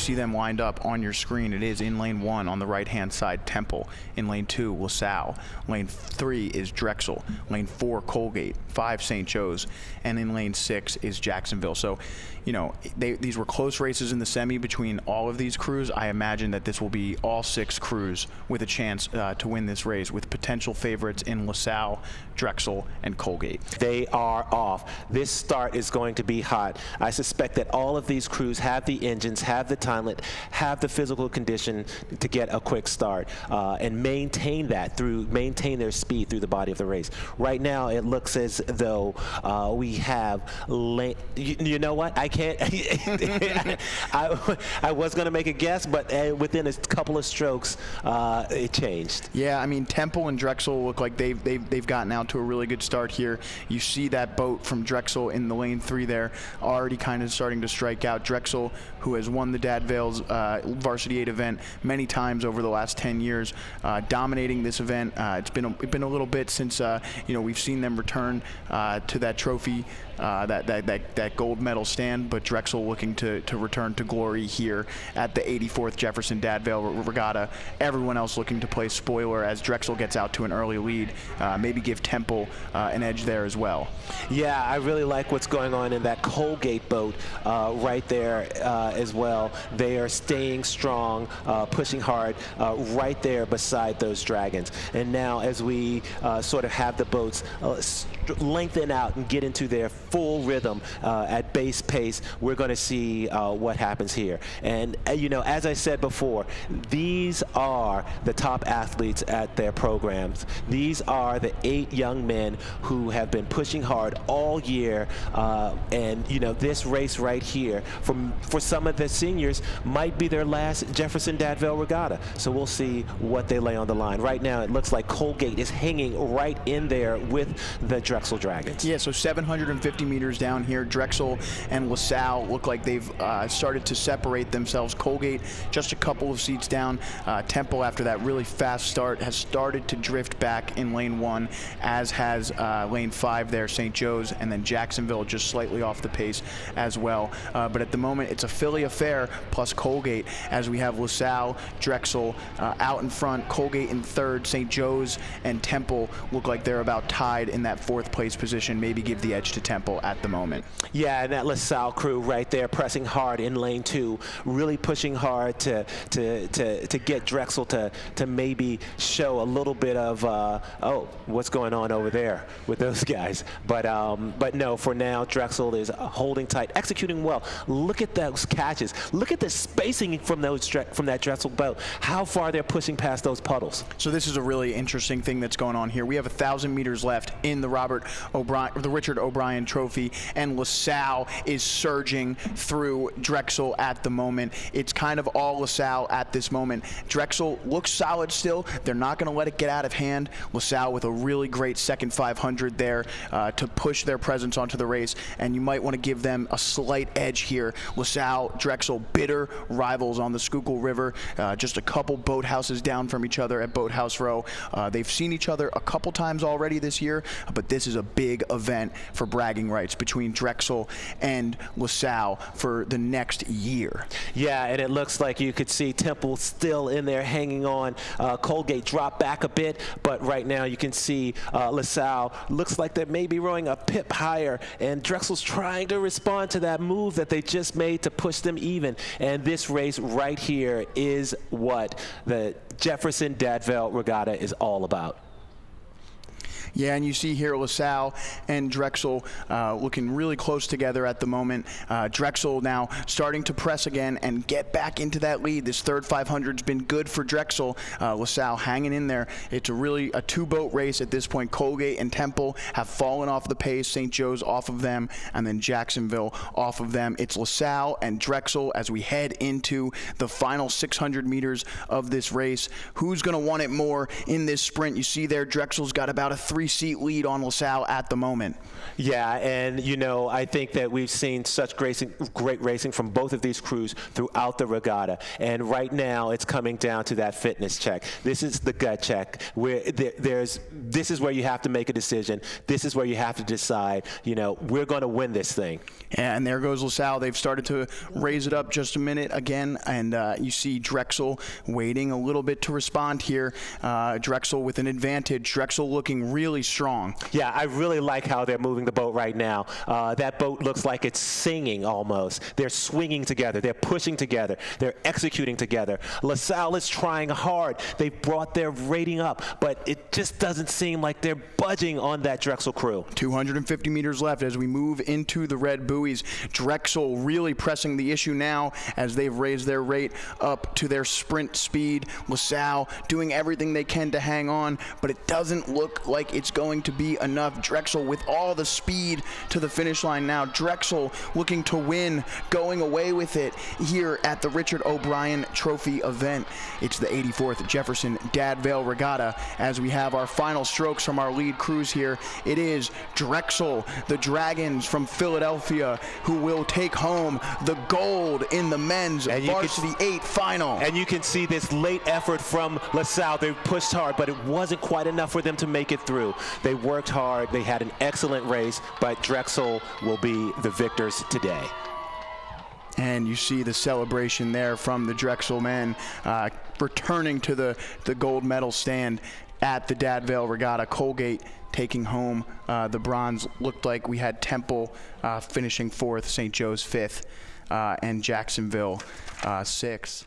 see them lined up on your screen. It is in lane 1 on the right-hand side, Temple. In lane 2, LaSalle. Lane 3 is Drexel. Lane 4, Colgate. 5, St. Joe's. And in lane 6 is Jacksonville. So, you know, these were close races in the semi between all of these crews. I imagine that this will be all 6 crews with a chance to win this race, with potential favorites in LaSalle, Drexel, and Colgate. They are off. This start is going to be hot. I suspect that all of these crews have the engines, have the talent, have the physical condition to get a quick start and maintain their speed through the body of the race. Right now, it looks as though we have you know what? I can't. I was going to make a guess, but within a couple of strokes, it changed. Yeah, I mean, Temple and Drexel look like they've gotten out to a really good start here. You see that boat from Drexel in the lane 3 there, already kind of starting to strike out. Drexel, who has won the Dad Vail's Varsity 8 event many times over the last 10 years, dominating this event. It's been a little bit since you know, we've seen them return to that trophy, that gold medal stand, but Drexel looking to return to glory here at the 84th Jefferson Dad Vail Regatta. Everyone else looking to play spoiler as Drexel gets out to an early lead, maybe give Temple an edge there as well. Yeah, I really like what's going on in that Colgate boat right there as well. They are staying strong, pushing hard right there beside those dragons. And now as we sort of have the boats lengthen out and get into their full rhythm at base pace, we're going to see what happens here. And you know, as I said before, these are the top athletes at their programs. These are the 8 young men who have been pushing hard all year, and you know, this race right here for some of the seniors might be their last Jefferson Dad Vail Regatta. So we'll see what they lay on the line. Right now it looks like Colgate is hanging right in there with the Drexel Dragons. Yeah, so 750 meters down here, Drexel and LaSalle look like they've started to separate themselves. Colgate just a couple of seats down. Temple, after that really fast start, has started to drift back in lane 1, as has lane 5 there, St. Joe's, and then Jacksonville just slightly off the pace as well. But at the moment, it's a Philly affair plus Colgate, as we have LaSalle, Drexel out in front, Colgate in 3rd, St. Joe's and Temple look like they're about tied in that 4th place position, maybe give the edge to Temple at the moment. Yeah, and that LaSalle crew right there pressing hard in lane 2, really pushing hard to get Drexel to maybe show a little bit of oh, what's going on over there with those guys. But no, for now Drexel is holding tight, executing well. Look at those catches. Look at the spacing from that Drexel boat. How far they're pushing past those puddles. So this is a really interesting thing that's going on here. We have 1,000 meters left in the Richard O'Brien Trophy, and LaSalle is surging through Drexel at the moment. It's kind of all LaSalle at this moment. Drexel looks solid still. They're not going to let it get out of hand. LaSalle with a really great second 500 there to push their presence onto the race, and you might want to give them a slight edge here. LaSalle, Drexel, bitter rivals on the Schuylkill River, just a couple boathouses down from each other at Boathouse Row. They've seen each other a couple times already this year, but this is a big event for bragging rights between Drexel and LaSalle for the next year. Yeah, and it looks like you could see Temple still in there hanging on. Colgate dropped back a bit, but right now you can see LaSalle looks like they may be rowing a pip higher, and Drexel's trying to respond to that move that they just made to push them even. And this race right here is what the Jefferson Dad Vail Regatta is all about. Yeah, and you see here LaSalle and Drexel looking really close together at the moment. Drexel now starting to press again and get back into that lead. This third 500's been good for Drexel. LaSalle hanging in there. It's really a 2-boat race at this point. Colgate and Temple have fallen off the pace. St. Joe's off of them, and then Jacksonville off of them. It's LaSalle and Drexel as we head into the final 600 meters of this race. Who's going to want it more in this sprint? You see there, Drexel's got about a 3 3-seat lead on LaSalle at the moment. Yeah, and you know, I think that we've seen such great racing from both of these crews throughout the regatta, and right now it's coming down to that fitness check. This is the gut check, where this is where you have to make a decision. This is where you have to decide, you know, we're going to win this thing. And there goes LaSalle. They've started to raise it up just a minute again, and you see Drexel waiting a little bit to respond here. Drexel with an advantage. Drexel looking really strong. Yeah, I really like how they're moving the boat right now. That boat looks like it's singing almost. They're swinging together. They're pushing together. They're executing together. LaSalle is trying hard. They've brought their rating up, but it just doesn't seem like they're budging on that Drexel crew. 250 meters left as we move into the red buoys. Drexel really pressing the issue now as they've raised their rate up to their sprint speed. LaSalle doing everything they can to hang on, but it doesn't look like it's going to be enough. Drexel with all the speed to the finish line now. Drexel looking to win, going away with it here at the Richard O'Brien Trophy event. It's the 84th Jefferson Vail Regatta as we have our final strokes from our lead crews here. It is Drexel, the Dragons from Philadelphia, who will take home the gold in the men's varsity 8 final. And you can see this late effort from LaSalle. They pushed hard, but it wasn't quite enough for them to make it through. They worked hard. They had an excellent race, but Drexel will be the victors today. And you see the celebration there from the Drexel men returning to the gold medal stand at the Vail Regatta. Colgate taking home the bronze. Looked like we had Temple finishing 4th, St. Joe's 5th, and Jacksonville 6th.